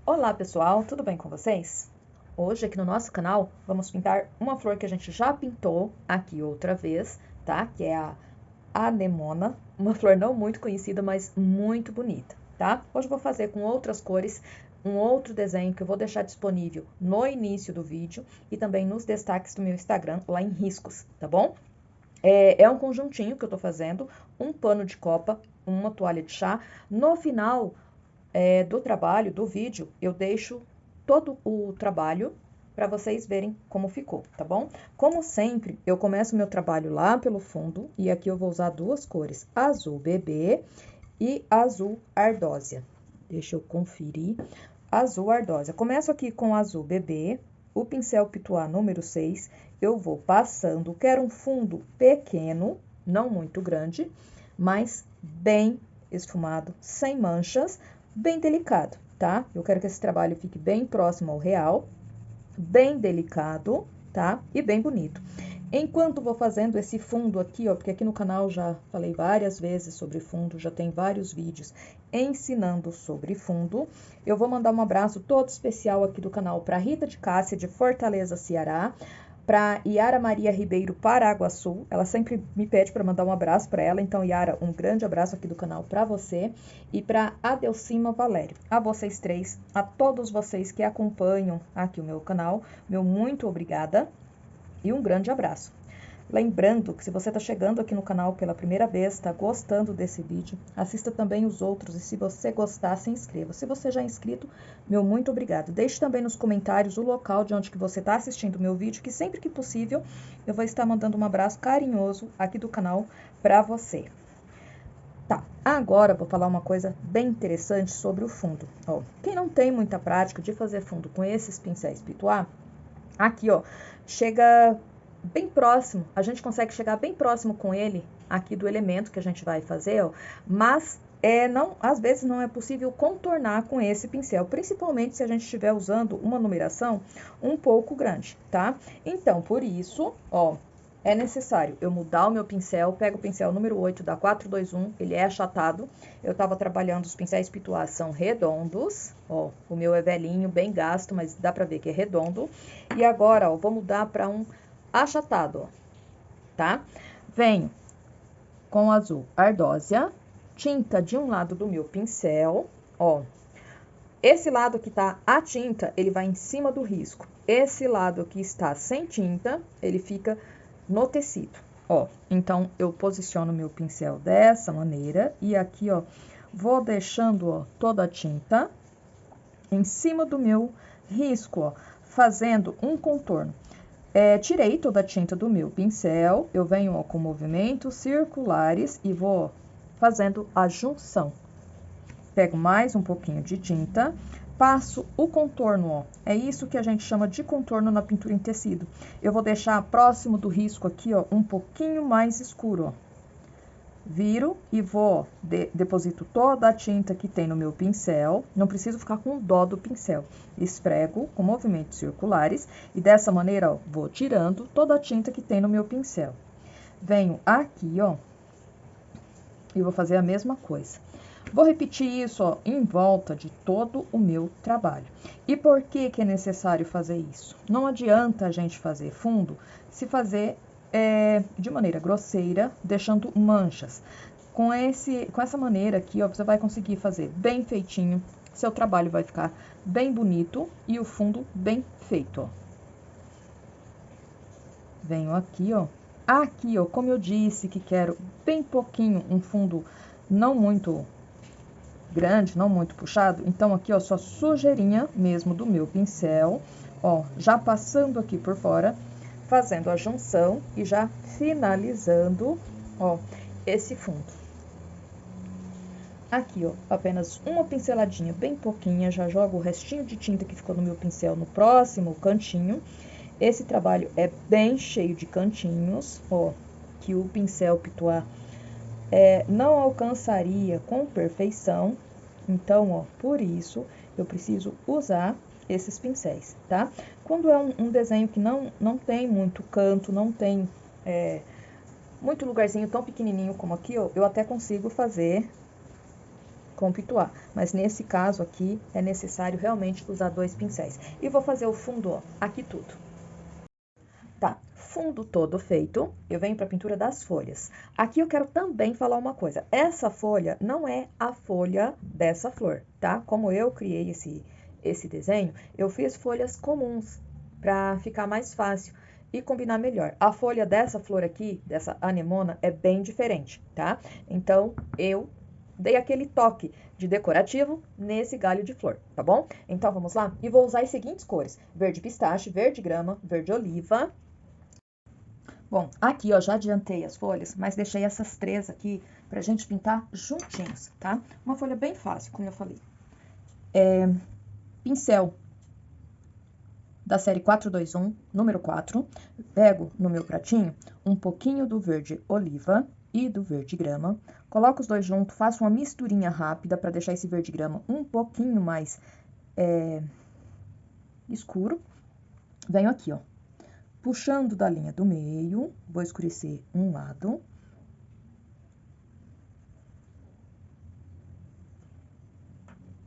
Olá pessoal, tudo bem com vocês? Hoje aqui no nosso canal vamos pintar uma flor que a gente já pintou aqui outra vez, tá? Que é a anemona, uma flor não muito conhecida, mas muito bonita, tá? Hoje eu vou fazer com outras cores um outro desenho que eu vou deixar disponível no início do vídeo e também nos destaques do meu Instagram, lá em riscos, tá bom? É um conjuntinho que eu tô fazendo, um pano de copa, uma toalha de chá. No final do trabalho, do vídeo, eu deixo todo o trabalho para vocês verem como ficou, tá bom? Como sempre, eu começo meu trabalho lá pelo fundo e aqui eu vou usar duas cores, azul bebê e azul ardósia. Deixa eu conferir. Azul ardósia. Começo aqui com azul bebê, o pincel Pituá número 6, eu vou passando, quero um fundo pequeno, não muito grande, mas bem esfumado, sem manchas, bem delicado, tá? Eu quero que esse trabalho fique bem próximo ao real, bem delicado, tá? E bem bonito. Enquanto vou fazendo esse fundo aqui, ó, porque aqui no canal já falei várias vezes sobre fundo, já tem vários vídeos ensinando sobre fundo, eu vou mandar um abraço todo especial aqui do canal para Rita de Cássia, de Fortaleza, Ceará, para Yara Maria Ribeiro, Paraguaçu. Ela sempre me pede para mandar um abraço para ela, então Yara, um grande abraço aqui do canal para você e para Adelcima Valério. A vocês três, a todos vocês que acompanham aqui o meu canal, meu muito obrigada e um grande abraço. Lembrando que se você está chegando aqui no canal pela primeira vez, está gostando desse vídeo, assista também os outros e se você gostar, se inscreva. Se você já é inscrito, meu muito obrigado. Deixe também nos comentários o local de onde que você está assistindo o meu vídeo, que sempre que possível eu vou estar mandando um abraço carinhoso aqui do canal para você. Tá, agora vou falar uma coisa bem interessante sobre o fundo. Ó, quem não tem muita prática de fazer fundo com esses pincéis Pituá, aqui ó, chega bem próximo, a gente consegue chegar bem próximo com ele aqui do elemento que a gente vai fazer, ó, mas não, às vezes não é possível contornar com esse pincel, principalmente se a gente estiver usando uma numeração um pouco grande, tá? Então, por isso, ó, é necessário eu mudar o meu pincel, pego o pincel número 8 da 421, ele é achatado, eu tava trabalhando, os pincéis Pituá são redondos, ó, o meu é velhinho, bem gasto, mas dá pra ver que é redondo, e agora, ó, vou mudar para um achatado, ó, tá? Venho com azul ardósia, tinta de um lado do meu pincel, ó. Esse lado que tá a tinta, ele vai em cima do risco. Esse lado que está sem tinta, ele fica no tecido, ó. Então, eu posiciono meu pincel dessa maneira e aqui, ó, vou deixando, ó, toda a tinta em cima do meu risco, ó, fazendo um contorno. Tirei toda a tinta do meu pincel, eu venho ó, com movimentos circulares e vou ó, fazendo a junção. Pego mais um pouquinho de tinta, passo o contorno, ó. É isso que a gente chama de contorno na pintura em tecido. Eu vou deixar próximo do risco aqui, ó, um pouquinho mais escuro, ó. Viro e vou, deposito toda a tinta que tem no meu pincel, não preciso ficar com dó do pincel. Esfrego com movimentos circulares e dessa maneira, ó, vou tirando toda a tinta que tem no meu pincel. Venho aqui, ó, e vou fazer a mesma coisa. Vou repetir isso, ó, em volta de todo o meu trabalho. E por que que é necessário fazer isso? Não adianta a gente fazer fundo se fazer de maneira grosseira, deixando manchas. Com essa maneira aqui, ó, você vai conseguir fazer bem feitinho, seu trabalho vai ficar bem bonito e o fundo bem feito, ó. Venho aqui, ó. Aqui, ó, como eu disse que quero bem pouquinho, um fundo não muito grande, não muito puxado, então aqui, ó, só sujeirinha mesmo do meu pincel, ó, já passando aqui por fora, fazendo a junção e já finalizando, ó, esse fundo. Aqui, ó, apenas uma pinceladinha bem pouquinha, já jogo o restinho de tinta que ficou no meu pincel no próximo cantinho. Esse trabalho é bem cheio de cantinhos, ó, que o pincel Pituá não alcançaria com perfeição. Então, ó, por isso, eu preciso usar esses pincéis, tá? Quando é um desenho que não tem muito canto, não tem muito lugarzinho tão pequenininho como aqui, ó, eu até consigo fazer com pituá. Mas nesse caso aqui, é necessário realmente usar 2 pincéis. E vou fazer o fundo, ó, aqui tudo. Tá, fundo todo feito, eu venho para a pintura das folhas. Aqui eu quero também falar uma coisa. Essa folha não é a folha dessa flor, tá? Como eu criei esse desenho, eu fiz folhas comuns para ficar mais fácil e combinar melhor. A folha dessa flor aqui, dessa anemona, é bem diferente, tá? Então, eu dei aquele toque de decorativo nesse galho de flor, tá bom? Então, vamos lá? E vou usar as seguintes cores: verde pistache, verde grama, verde oliva. Bom, aqui, ó, já adiantei as folhas, mas deixei essas 3 aqui pra gente pintar juntinhos, tá? Uma folha bem fácil, como eu falei. Pincel da série 421, número 4. Pego no meu pratinho um pouquinho do verde oliva e do verde grama. Coloco os dois juntos, faço uma misturinha rápida para deixar esse verde grama um pouquinho mais escuro. Venho aqui, ó, puxando da linha do meio, vou escurecer um lado.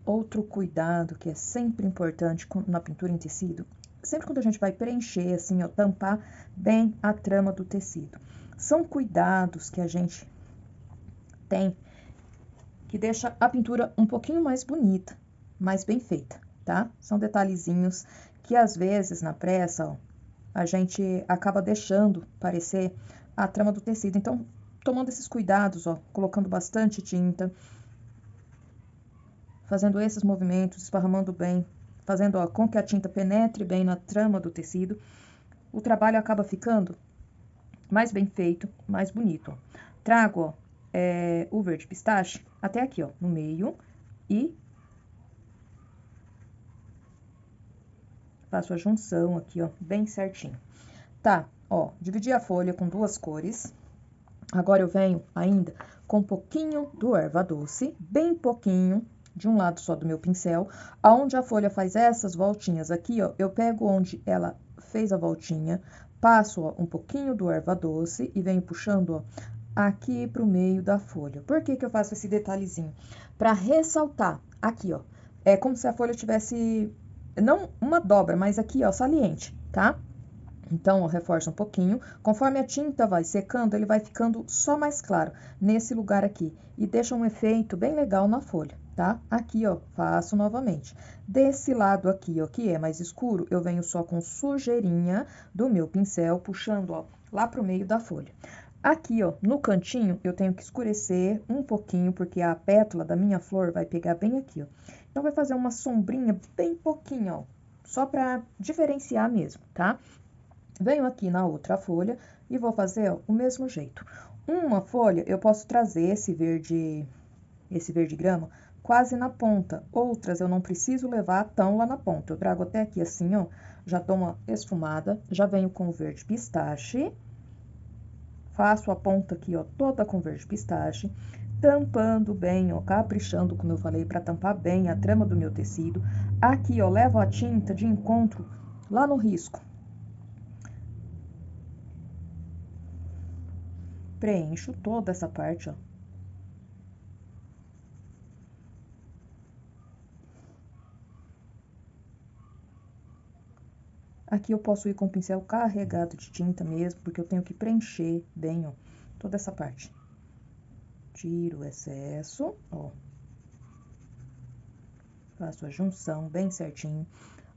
Outro cuidado que é sempre importante na pintura em tecido, sempre quando a gente vai preencher, assim, ó, tampar bem a trama do tecido. São cuidados que a gente tem que deixa a pintura um pouquinho mais bonita, mais bem feita, tá? São detalhezinhos que às vezes na pressa, ó, a gente acaba deixando parecer a trama do tecido. Então, tomando esses cuidados, ó, colocando bastante tinta, fazendo esses movimentos, esparramando bem, fazendo, ó, com que a tinta penetre bem na trama do tecido, o trabalho acaba ficando mais bem feito, mais bonito. Trago, ó, o verde pistache até aqui, ó, no meio e faço a junção aqui, ó, bem certinho. Tá, ó, dividi a folha com 2 cores. Agora eu venho ainda com um pouquinho do erva doce, bem pouquinho, de um lado só do meu pincel, aonde a folha faz essas voltinhas aqui, ó, eu pego onde ela fez a voltinha, passo, ó, um pouquinho do erva doce e venho puxando, ó, aqui pro meio da folha. Por que que eu faço esse detalhezinho? Para ressaltar aqui, ó, é como se a folha tivesse, não uma dobra, mas aqui, ó, saliente, tá? Então, ó, reforça um pouquinho. Conforme a tinta vai secando, ele vai ficando só mais claro nesse lugar aqui. E deixa um efeito bem legal na folha, tá? Aqui, ó, faço novamente. Desse lado aqui, ó, que é mais escuro, eu venho só com sujeirinha do meu pincel, puxando, ó, lá pro meio da folha. Aqui, ó, no cantinho, eu tenho que escurecer um pouquinho, porque a pétala da minha flor vai pegar bem aqui, ó. Então, vai fazer uma sombrinha bem pouquinho, ó, só pra diferenciar mesmo, tá? Venho aqui na outra folha e vou fazer, ó, o mesmo jeito. Uma folha eu posso trazer esse verde grama quase na ponta. Outras eu não preciso levar tão lá na ponta. Eu trago até aqui assim, ó, já dou uma esfumada, já venho com o verde pistache. Faço a ponta aqui, ó, toda com verde pistache, tampando bem, ó, caprichando, como eu falei, para tampar bem a trama do meu tecido. Aqui, ó, levo a tinta de encontro lá no risco. Preencho toda essa parte, ó. Aqui eu posso ir com o pincel carregado de tinta mesmo, porque eu tenho que preencher bem, ó, toda essa parte. Tiro o excesso, ó. Faço a junção bem certinho.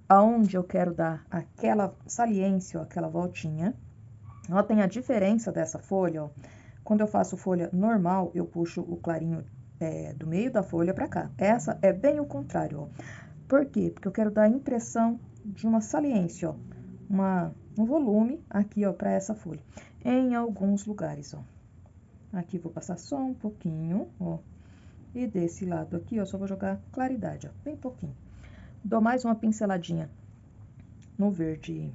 Aonde eu quero dar aquela saliência, ó, aquela voltinha. Ó, tem a diferença dessa folha, ó. Quando eu faço folha normal, eu puxo o clarinho do meio da folha pra cá. Essa é bem o contrário, ó. Por quê? Porque eu quero dar a impressão de uma saliência, ó. Um volume aqui, ó, pra essa folha. Em alguns lugares, ó. Aqui vou passar só um pouquinho, ó. E desse lado aqui, ó, só vou jogar claridade, ó, bem pouquinho. Dou mais uma pinceladinha no verde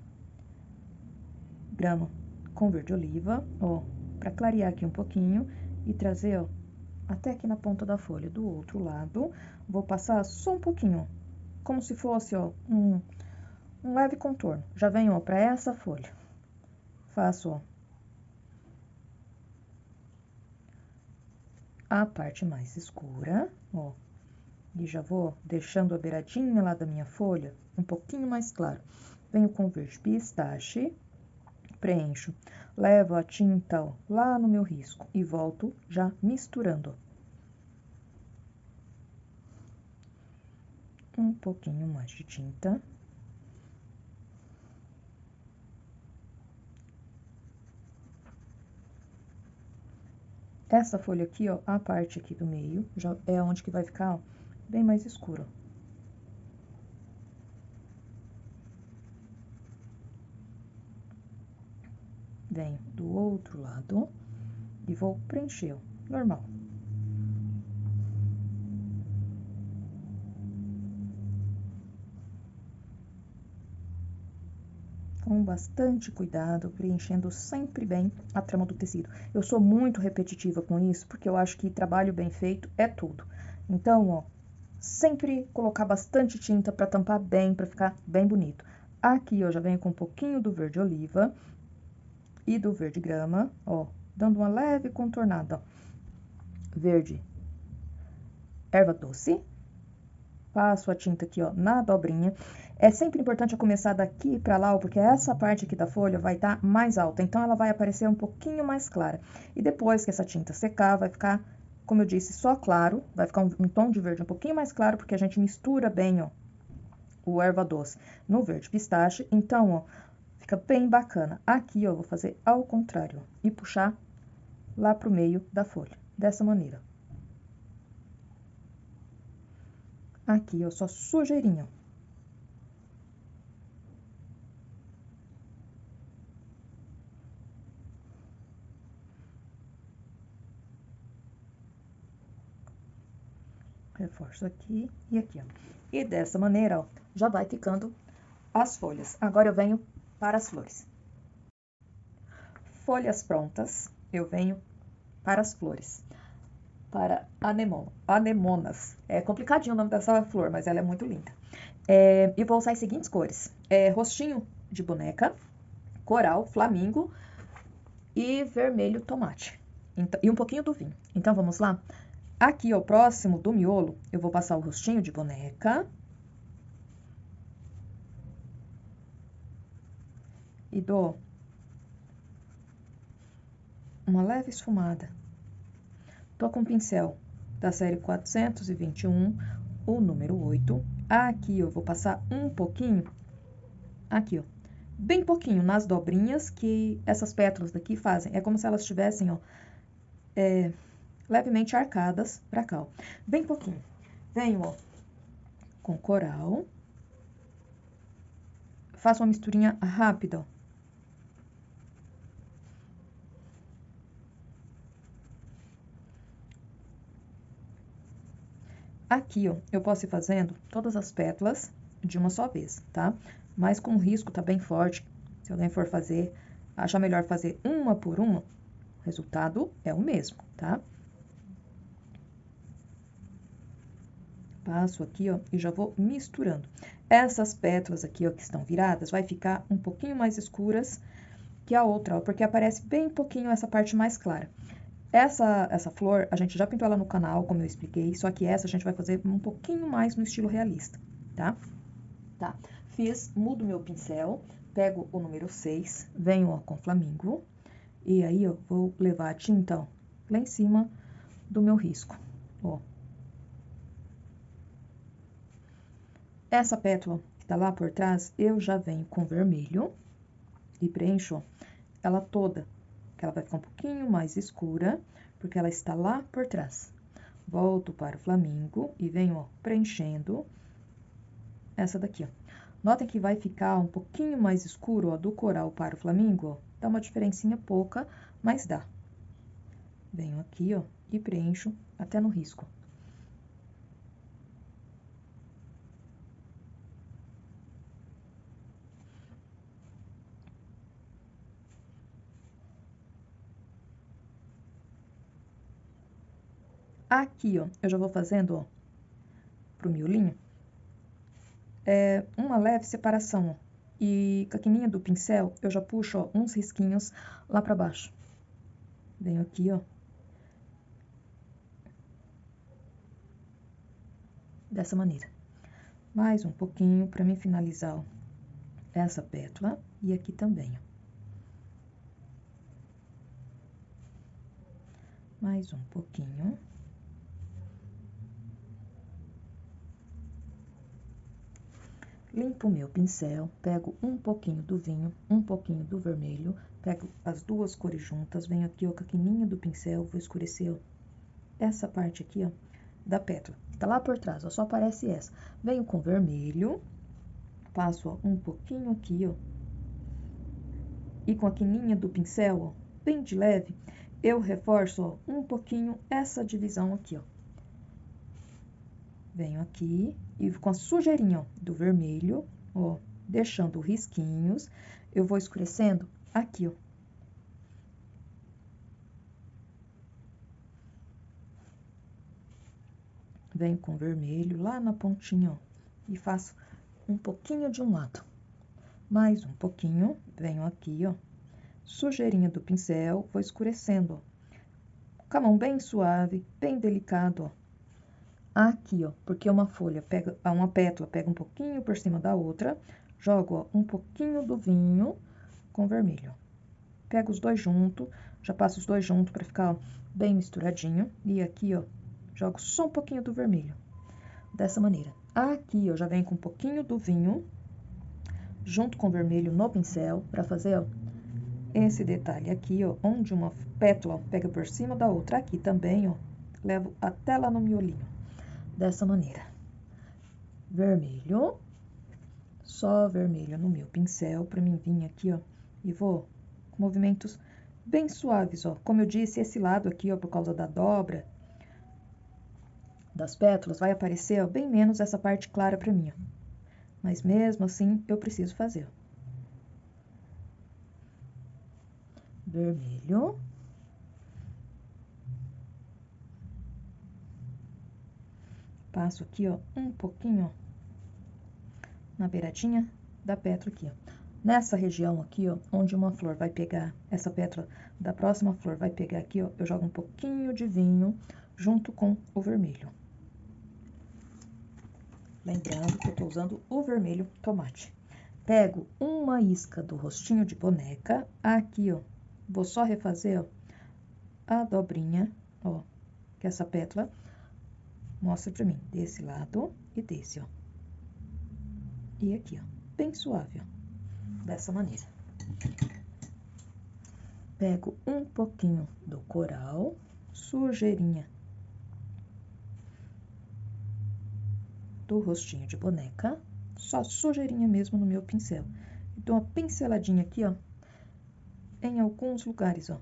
grama com verde oliva, ó, pra clarear aqui um pouquinho e trazer, ó, até aqui na ponta da folha. Do outro lado, vou passar só um pouquinho, ó, como se fosse, ó, um leve contorno. Já venho, ó, pra essa folha. Faço, ó, a parte mais escura, ó. E já vou deixando a beiradinha lá da minha folha um pouquinho mais claro. Venho com verde pistache, preencho, levo a tinta, ó, lá no meu risco e volto já misturando. Um pouquinho mais de tinta. Essa folha aqui, ó, a parte aqui do meio, já é onde que vai ficar, ó, bem mais escuro. Venho do outro lado e vou preencher, ó, normal. Com bastante cuidado, preenchendo sempre bem a trama do tecido. Eu sou muito repetitiva com isso, porque eu acho que trabalho bem feito é tudo. Então, ó, sempre colocar bastante tinta para tampar bem, para ficar bem bonito. Aqui eu já venho com um pouquinho do verde oliva e do verde grama, ó, dando uma leve contornada, ó. Verde erva doce. Passo a tinta aqui, ó, na dobrinha. É sempre importante eu começar daqui pra lá, ó, porque essa parte aqui da folha vai estar mais alta, então ela vai aparecer um pouquinho mais clara. E depois que essa tinta secar, vai ficar, como eu disse, só claro, vai ficar um tom de verde um pouquinho mais claro, porque a gente mistura bem, ó, o erva doce no verde pistache. Então, ó, fica bem bacana. Aqui, ó, eu vou fazer ao contrário, ó, e puxar lá pro meio da folha, dessa maneira. Aqui, ó, só sujeirinha. Reforço aqui e aqui, ó. E dessa maneira, ó, já vai ficando as folhas. Agora eu venho para as flores. Folhas prontas, eu venho para as flores. Para anemonas. É complicadinho o nome dessa flor, mas ela é muito linda. E vou usar as seguintes cores. Rostinho de boneca, coral, flamingo e vermelho tomate. Então, e um pouquinho do vinho. Então, vamos lá? Aqui, ó, próximo do miolo, eu vou passar o rostinho de boneca. E dou uma leve esfumada. Tô com o pincel da série 421, o número 8. Aqui eu vou passar um pouquinho, aqui, ó, bem pouquinho nas dobrinhas que essas pétalas daqui fazem. É como se elas estivessem, ó, levemente arcadas pra cá, ó. Bem pouquinho. Venho, ó, com coral. Faço uma misturinha rápida, ó. Aqui, ó, eu posso ir fazendo todas as pétalas de uma só vez, tá? Mas com o risco tá bem forte. Se alguém for fazer, achar melhor fazer uma por uma, o resultado é o mesmo, tá? Passo aqui, ó, e já vou misturando. Essas pétalas aqui, ó, que estão viradas, vai ficar um pouquinho mais escuras que a outra, ó, porque aparece bem pouquinho essa parte mais clara. Essa flor, a gente já pintou ela no canal, como eu expliquei, só que essa a gente vai fazer um pouquinho mais no estilo realista, tá? Tá. Mudo meu pincel, pego o número 6, venho, ó, com flamingo, e aí eu vou levar a tinta, ó, lá em cima do meu risco, ó. Essa pétala que tá lá por trás, eu já venho com vermelho e preencho, ó, ela toda, que ela vai ficar um pouquinho mais escura, porque ela está lá por trás. Volto para o flamingo e venho, ó, preenchendo essa daqui, ó. Notem que vai ficar um pouquinho mais escuro, ó, do coral para o flamingo, ó. Dá uma diferencinha pouca, mas dá. Venho aqui, ó, e preencho até no risco. Aqui, ó, eu já vou fazendo, ó, pro miolinho, uma leve separação, ó. E com a quininha do pincel, eu já puxo, ó, uns risquinhos lá pra baixo. Venho aqui, ó, dessa maneira. Mais um pouquinho para mim finalizar, ó, essa pétala e aqui também, ó. Mais um pouquinho. Limpo o meu pincel, pego um pouquinho do vinho, um pouquinho do vermelho, pego as duas cores juntas, venho aqui, ó, com a quininha do pincel, vou escurecer, ó, essa parte aqui, ó, da pétala, que tá lá por trás, ó, só aparece essa. Venho com vermelho, passo, ó, um pouquinho aqui, ó, e com a quininha do pincel, ó, bem de leve, eu reforço, ó, um pouquinho essa divisão aqui, ó. Venho aqui e com a sujeirinha, ó, do vermelho, ó, deixando risquinhos, eu vou escurecendo aqui, ó. Venho com vermelho lá na pontinha, ó, e faço um pouquinho de um lado. Mais um pouquinho, venho aqui, ó, sujeirinha do pincel, vou escurecendo, ó, com a mão bem suave, bem delicado, ó. Aqui, ó, porque uma folha pega, uma pétala pega um pouquinho por cima da outra, jogo, ó, um pouquinho do vinho com vermelho. Pego os dois junto, já passo os dois junto para ficar, ó, bem misturadinho. E aqui, ó, jogo só um pouquinho do vermelho. Dessa maneira. Aqui, eu já venho com um pouquinho do vinho, junto com o vermelho no pincel, para fazer, ó, esse detalhe aqui, ó, onde uma pétala pega por cima da outra. Aqui também, ó, levo até lá no miolinho. Dessa maneira. Vermelho, só vermelho no meu pincel, para mim vir aqui, ó, e vou com movimentos bem suaves, ó. Como eu disse, esse lado aqui, ó, por causa da dobra das pétalas, vai aparecer, ó, bem menos essa parte clara para mim, ó. Mas mesmo assim, eu preciso fazer, ó. Vermelho. Passo aqui, ó, um pouquinho, ó, na beiradinha da pétala aqui, ó. Nessa região aqui, ó, onde uma flor vai pegar, essa pétala da próxima flor vai pegar aqui, ó, eu jogo um pouquinho de vinho junto com o vermelho. Lembrando que eu tô usando o vermelho tomate. Pego uma isca do rostinho de boneca, aqui, ó, vou só refazer, ó, a dobrinha, ó, que essa pétala mostra pra mim, desse lado e desse, ó. E aqui, ó, bem suave, ó, dessa maneira. Pego um pouquinho do coral, sujeirinha do rostinho de boneca, só sujeirinha mesmo no meu pincel. E dou uma pinceladinha aqui, ó, em alguns lugares, ó.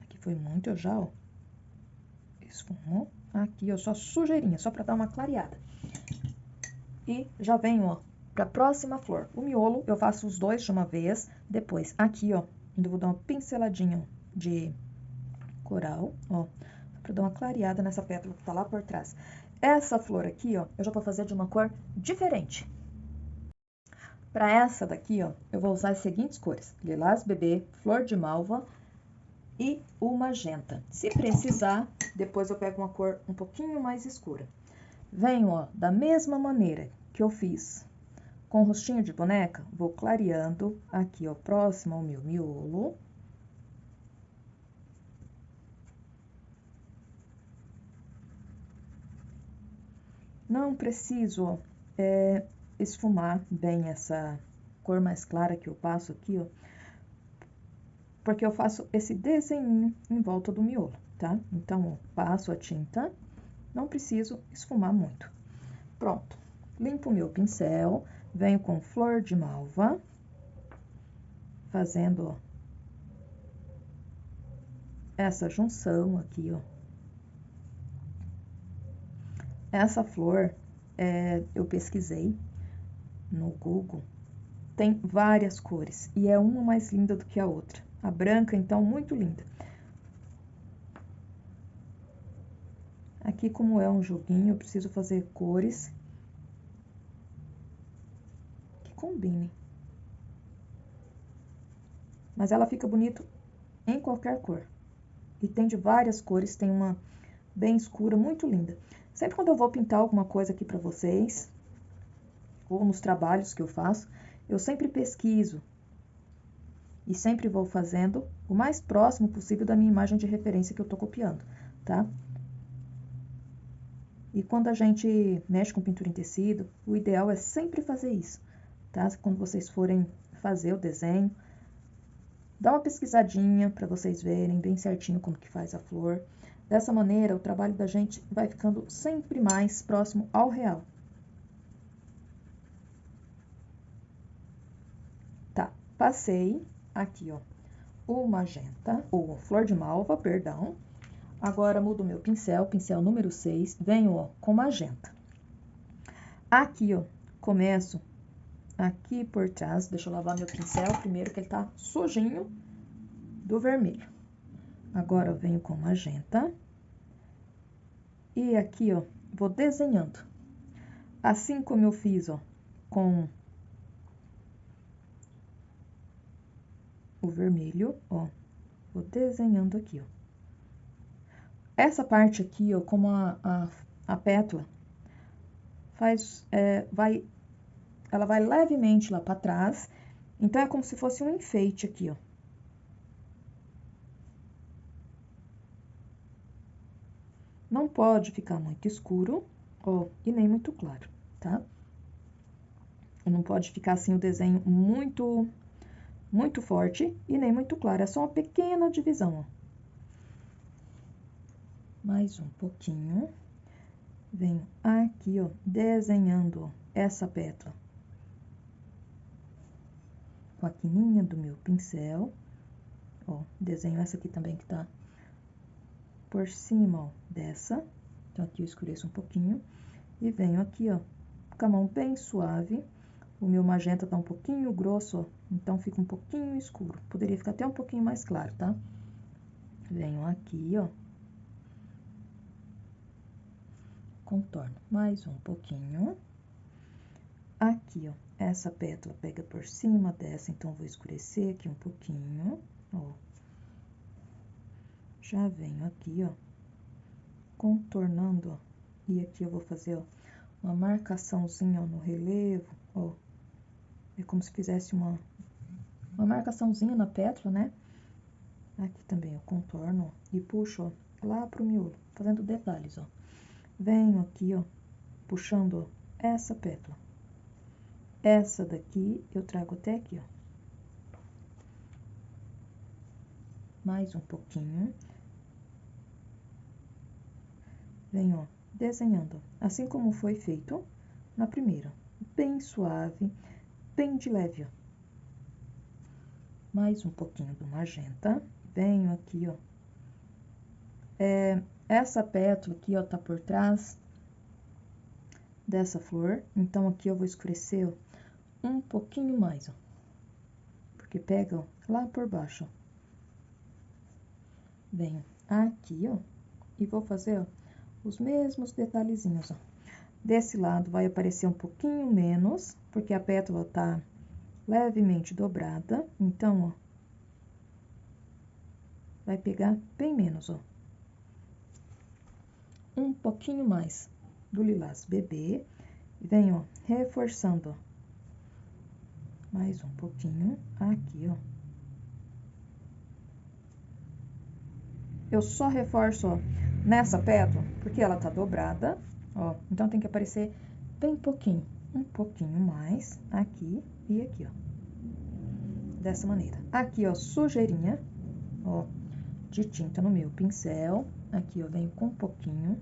Aqui foi muito já, ó. Esfumou. Aqui, ó, só sujeirinha, só pra dar uma clareada. E já venho, ó, pra próxima flor. O miolo, eu faço os dois de uma vez. Depois, aqui, ó, ainda vou dar uma pinceladinha de coral, ó, pra dar uma clareada nessa pétala que tá lá por trás. Essa flor aqui, ó, eu já vou fazer de uma cor diferente. Pra essa daqui, ó, eu vou usar as seguintes cores: lilás bebê, flor de malva e o magenta. Se precisar, depois eu pego uma cor um pouquinho mais escura. Venho, ó, da mesma maneira que eu fiz com o rostinho de boneca, vou clareando aqui, ó, próximo ao meu miolo. Não preciso, ó, esfumar bem essa cor mais clara que eu passo aqui, ó, porque eu faço esse desenho em volta do miolo, tá? Então, ó, passo a tinta, não preciso esfumar muito. Pronto. Limpo o meu pincel, venho com flor de malva, fazendo, ó, essa junção aqui, ó. Essa flor, eu pesquisei no Google, tem várias cores e é uma mais linda do que a outra. A branca, então, muito linda. Aqui, como é um joguinho, eu preciso fazer cores que combinem. Mas ela fica bonito em qualquer cor. E tem de várias cores, tem uma bem escura, muito linda. Sempre quando eu vou pintar alguma coisa aqui pra vocês, ou nos trabalhos que eu faço, eu sempre pesquiso e sempre vou fazendo o mais próximo possível da minha imagem de referência que eu tô copiando, tá? E quando a gente mexe com pintura em tecido, o ideal é sempre fazer isso, tá? Quando vocês forem fazer o desenho, dá uma pesquisadinha para vocês verem bem certinho como que faz a flor. Dessa maneira, o trabalho da gente vai ficando sempre mais próximo ao real. Tá, passei aqui, ó, o magenta, ou flor de malva, perdão. Agora, mudo o meu pincel, pincel número 6, venho, ó, com magenta. Aqui, ó, começo aqui por trás, deixa eu lavar meu pincel primeiro, que ele tá sujinho do vermelho. Agora, eu venho com magenta. E aqui, ó, vou desenhando. Assim como eu fiz, ó, com o vermelho, ó, vou desenhando aqui, ó. Essa parte aqui, ó, como a pétala ela vai levemente lá para trás, então é como se fosse um enfeite aqui, ó. Não pode ficar muito escuro, ó, e nem muito claro, tá? Não pode ficar assim o desenho muito forte e nem muito claro, é só uma pequena divisão, ó. Mais um pouquinho. Venho aqui, ó, desenhando essa pétala com a quininha do meu pincel. Ó, desenho essa aqui também que tá por cima, ó, dessa. Então, aqui eu escureço um pouquinho. E venho aqui, ó, com a mão bem suave. O meu magenta tá um pouquinho grosso, ó, então fica um pouquinho escuro. Poderia ficar até um pouquinho mais claro, tá? Venho aqui, ó. Contorno mais um pouquinho. Aqui, ó, essa pétala pega por cima dessa, então vou escurecer aqui um pouquinho, ó. Já venho aqui, ó, contornando, ó, e aqui eu vou fazer, ó, uma marcaçãozinha, ó, no relevo, ó. É como se fizesse uma marcaçãozinha na pétala, né? Aqui também eu contorno, ó, e puxo, ó, lá pro miolo, fazendo detalhes, ó. Venho aqui, ó, puxando, ó, essa pétala. Essa daqui eu trago até aqui, ó. Mais um pouquinho. Venho, ó, desenhando, assim como foi feito na primeira. Bem suave, bem de leve, ó. Mais um pouquinho do magenta. Venho aqui, ó. Essa pétala aqui, ó, tá por trás dessa flor. Então, aqui eu vou escurecer, ó, um pouquinho mais, ó. Porque pega, ó, lá por baixo, ó. Venho aqui, ó, e vou fazer, ó, os mesmos detalhezinhos, ó. Desse lado vai aparecer um pouquinho menos, porque a pétala tá levemente dobrada, então, ó, vai pegar bem menos, ó. Um pouquinho mais do lilás bebê, e venho, ó, reforçando, ó, mais um pouquinho aqui, ó. Eu só reforço, ó, nessa pétala, porque ela tá dobrada, ó, então tem que aparecer bem pouquinho, um pouquinho mais aqui e aqui, ó. Dessa maneira. Aqui, ó, sujeirinha, ó, de tinta no meu pincel. Aqui eu venho com um pouquinho.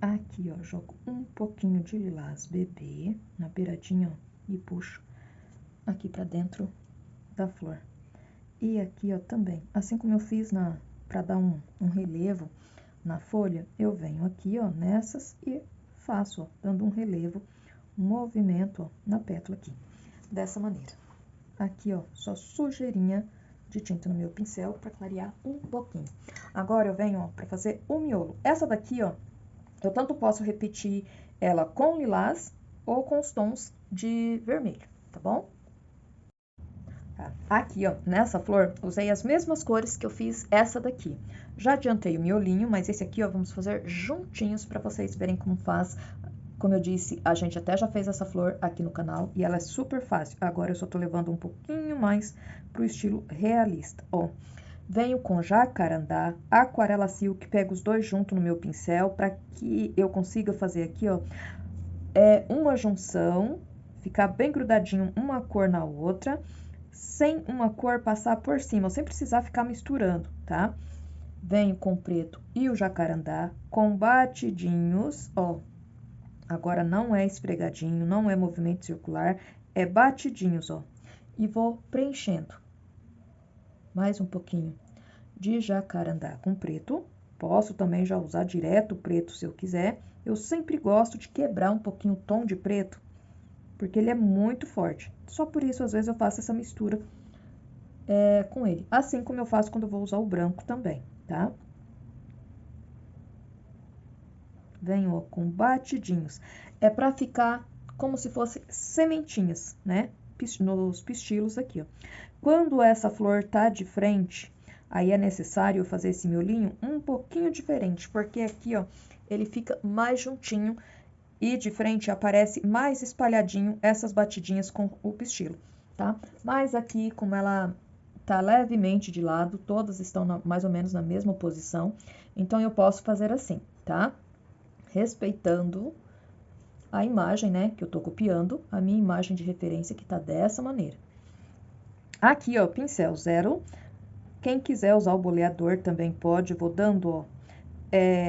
Aqui, ó, jogo um pouquinho de lilás bebê na beiradinha, ó, e puxo aqui pra dentro da flor. E aqui, ó, também, assim como eu fiz pra dar um relevo na folha, eu venho aqui, ó, nessas e faço, ó, dando um relevo, um movimento, ó, na pétala aqui, dessa maneira. Aqui, ó, só sujeirinha de tinta no meu pincel para clarear um pouquinho. Agora, eu venho, ó, para fazer o miolo. Essa daqui, ó, eu tanto posso repetir ela com lilás ou com os tons de vermelho, tá bom? Tá? Aqui, ó, nessa flor, usei as mesmas cores que eu fiz essa daqui. Já adiantei o miolinho, mas esse aqui, ó, vamos fazer juntinhos para vocês verem como faz. Como eu disse, a gente até já fez essa flor aqui no canal e ela é super fácil. Agora eu só tô levando um pouquinho mais pro estilo realista, ó. Venho com jacarandá, aquarela silk, pego os dois junto no meu pincel para que eu consiga fazer aqui, ó, uma junção, ficar bem grudadinho uma cor na outra, sem uma cor passar por cima, sem precisar ficar misturando, tá? Venho com o preto e o jacarandá, com batidinhos, ó. Agora não é esfregadinho, não é movimento circular, é batidinhos, ó. E vou preenchendo. Mais um pouquinho de jacarandá com preto. Posso também já usar direto o preto se eu quiser. Eu sempre gosto de quebrar um pouquinho o tom de preto, porque ele é muito forte. Só por isso, às vezes, eu faço essa mistura com ele. Assim como eu faço quando eu vou usar o branco também, tá? Venho, ó, com batidinhos. É pra ficar como se fosse sementinhas, né? Nos pistilos aqui, ó. Quando essa flor tá de frente, aí é necessário fazer esse miolinho um pouquinho diferente, porque aqui, ó, ele fica mais juntinho e de frente aparece mais espalhadinho essas batidinhas com o pistilo, tá? Mas aqui, como ela tá levemente de lado, todas estão mais ou menos na mesma posição, então eu posso fazer assim, tá? Respeitando a imagem, né, que eu tô copiando, a minha imagem de referência que tá dessa maneira. Aqui, ó, pincel zero. Quem quiser usar o boleador também pode, eu vou dando, ó,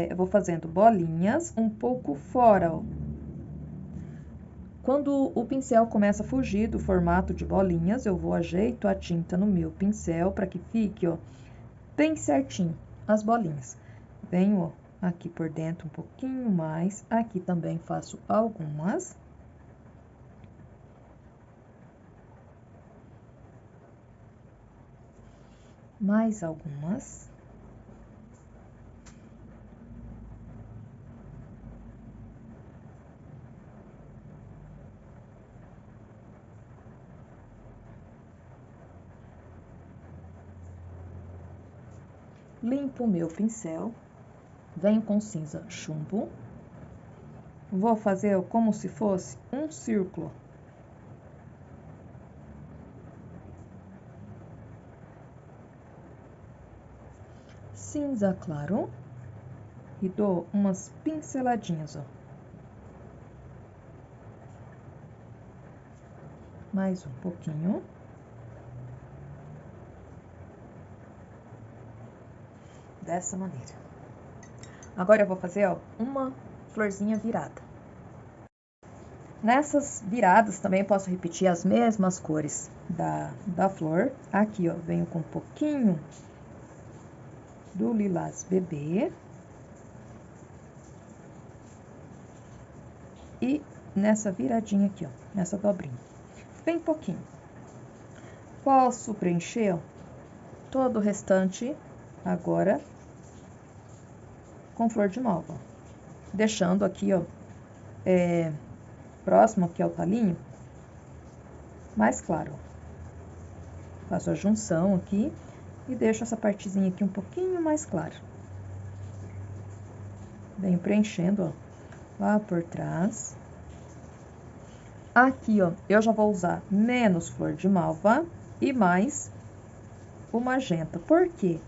eu vou fazendo bolinhas um pouco fora, ó. Quando o pincel começa a fugir do formato de bolinhas, eu vou ajeito a tinta no meu pincel para que fique, ó, bem certinho as bolinhas. Venho, ó, aqui por dentro um pouquinho mais, aqui também faço algumas. Mais algumas. Limpo o meu pincel, venho com cinza chumbo, vou fazer como se fosse um círculo. Cinza claro e dou umas pinceladinhas, ó. Mais um pouquinho. Dessa maneira. Agora eu vou fazer, ó, uma florzinha virada. Nessas viradas também posso repetir as mesmas cores da flor. Aqui, ó, venho com um pouquinho do lilás bebê. E nessa viradinha aqui, ó, nessa dobrinha. Bem pouquinho. Posso preencher, ó, todo o restante agora com flor de malva. Deixando aqui, ó, próximo aqui ao talinho, mais claro. Faço a junção aqui e deixo essa partezinha aqui um pouquinho mais clara. Venho preenchendo, ó, lá por trás. Aqui, ó, eu já vou usar menos flor de malva e mais o magenta. Por quê?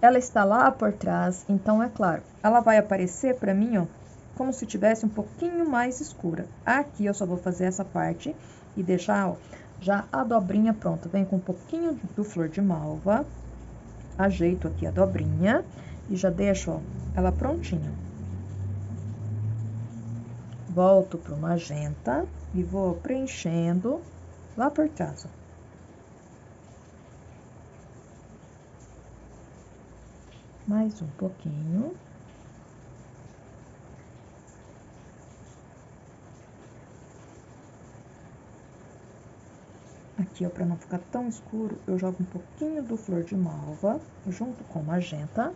Ela está lá por trás, então, é claro, ela vai aparecer pra mim, ó, como se tivesse um pouquinho mais escura. Aqui eu só vou fazer essa parte e deixar, ó, já a dobrinha pronta. Venho com um pouquinho do flor de malva, ajeito aqui a dobrinha e já deixo, ó, ela prontinha. Volto pro magenta e vou preenchendo lá por trás, ó. Mais um pouquinho. Aqui, ó, para não ficar tão escuro, eu jogo um pouquinho do flor de malva junto com magenta,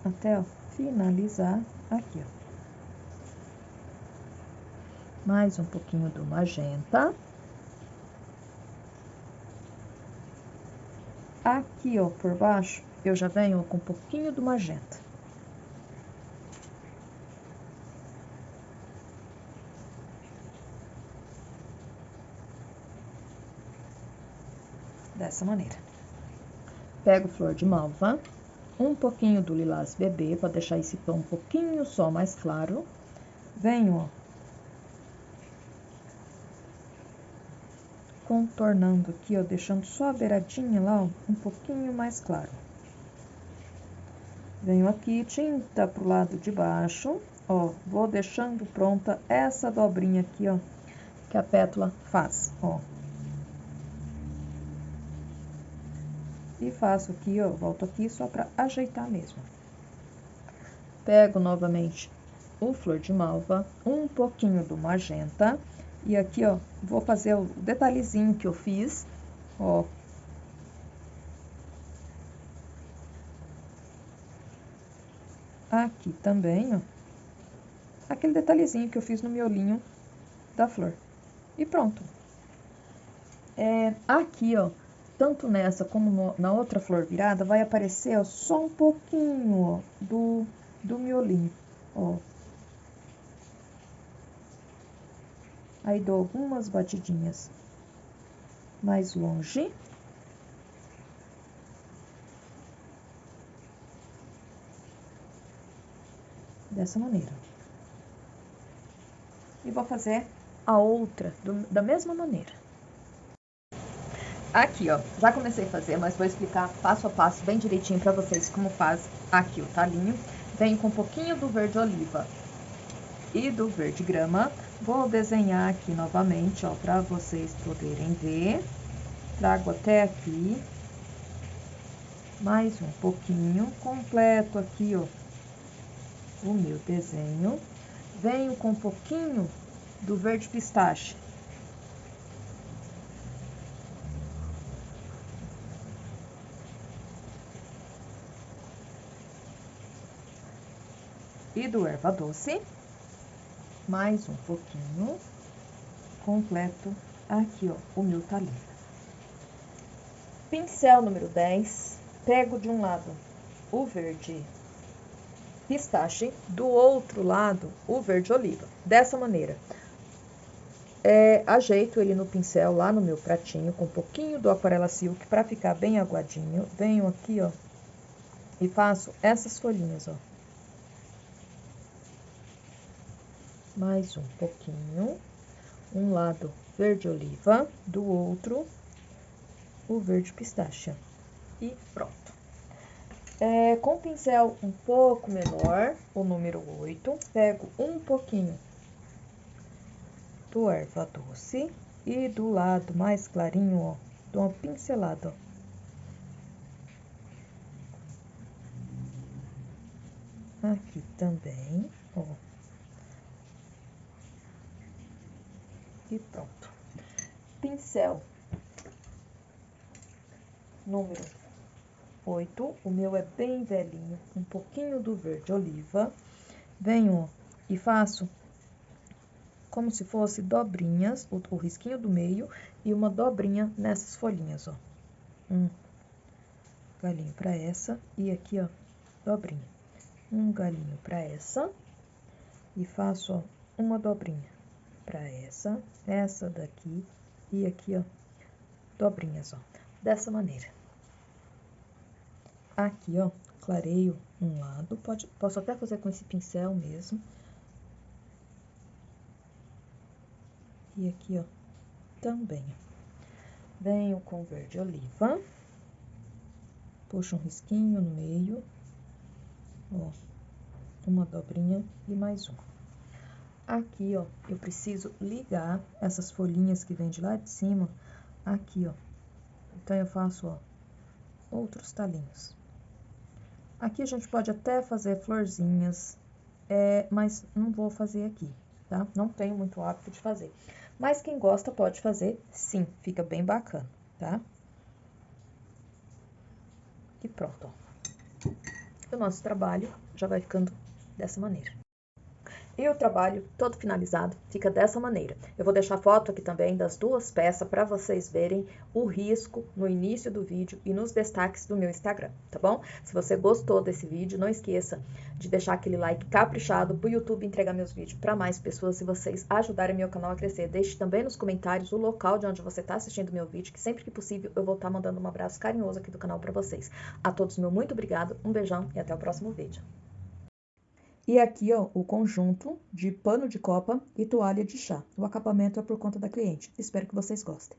até, ó, finalizar aqui, ó. Mais um pouquinho do magenta. Aqui, ó, por baixo, eu já venho com um pouquinho do magenta. Dessa maneira. Pego flor de malva, um pouquinho do lilás bebê, para deixar esse tom um pouquinho só mais claro. Venho, ó, contornando aqui, ó, deixando só a beiradinha lá, ó, um pouquinho mais claro. Venho aqui, tinta pro lado de baixo, ó, vou deixando pronta essa dobrinha aqui, ó, que a pétala faz, ó. E faço aqui, ó, volto aqui só pra ajeitar mesmo. Pego novamente o flor de malva, um pouquinho do magenta, e aqui, ó, vou fazer o detalhezinho que eu fiz, ó. Aqui também, ó, aquele detalhezinho que eu fiz no miolinho da flor. E pronto. Aqui, ó, tanto nessa como na outra flor virada, vai aparecer, ó, só um pouquinho, ó, do miolinho, ó. Aí dou algumas batidinhas mais longe. Dessa maneira. E vou fazer a outra da mesma maneira. Aqui, ó, já comecei a fazer, mas vou explicar passo a passo bem direitinho pra vocês como faz aqui o talinho. Venho com um pouquinho do verde oliva e do verde grama. Vou desenhar aqui novamente, ó, pra vocês poderem ver. Trago até aqui. Mais um pouquinho. Completo aqui, ó, o meu desenho. Venho com um pouquinho do verde pistache. E do erva doce. Mais um pouquinho. Completo aqui, ó, o meu talinho. Pincel número 10. Pego de um lado o verde pistache, do outro lado o verde oliva. Dessa maneira. Ajeito ele no pincel lá no meu pratinho com um pouquinho do aquarela silk para ficar bem aguadinho. Venho aqui, ó, e faço essas folhinhas, ó. Mais um pouquinho. Um lado verde oliva, do outro o verde pistache. E pronto. Com o pincel um pouco menor, o número 8, pego um pouquinho do erva doce e do lado mais clarinho, ó, dou uma pincelada, ó. Aqui também, ó. E pronto. Pincel número 8, o meu é bem velhinho, um pouquinho do verde oliva. Venho e faço como se fosse dobrinhas, o risquinho do meio e uma dobrinha nessas folhinhas, ó. Um galinho para essa e aqui, ó, dobrinha. Um galinho para essa e faço, ó, uma dobrinha para essa daqui e aqui, ó, dobrinhas, ó, dessa maneira. Aqui, ó, clareio um lado, posso até fazer com esse pincel mesmo. E aqui, ó, também. Venho com verde oliva, puxo um risquinho no meio, ó, uma dobrinha e mais um. Aqui, ó, eu preciso ligar essas folhinhas que vem de lá de cima, aqui, ó. Então, eu faço, ó, outros talinhos. Aqui a gente pode até fazer florzinhas, mas não vou fazer aqui, tá? Não tenho muito hábito de fazer. Mas quem gosta pode fazer, sim, fica bem bacana, tá? E pronto, ó. O nosso trabalho já vai ficando dessa maneira. E o trabalho todo finalizado fica dessa maneira. Eu vou deixar foto aqui também das duas peças para vocês verem o risco no início do vídeo e nos destaques do meu Instagram, tá bom? Se você gostou desse vídeo, não esqueça de deixar aquele like caprichado para o YouTube entregar meus vídeos para mais pessoas e vocês ajudarem meu canal a crescer. Deixe também nos comentários o local de onde você está assistindo meu vídeo, que sempre que possível eu vou estar mandando um abraço carinhoso aqui do canal para vocês. A todos meu muito obrigado, um beijão e até o próximo vídeo. E aqui, ó, o conjunto de pano de copa e toalha de chá. O acabamento é por conta da cliente. Espero que vocês gostem.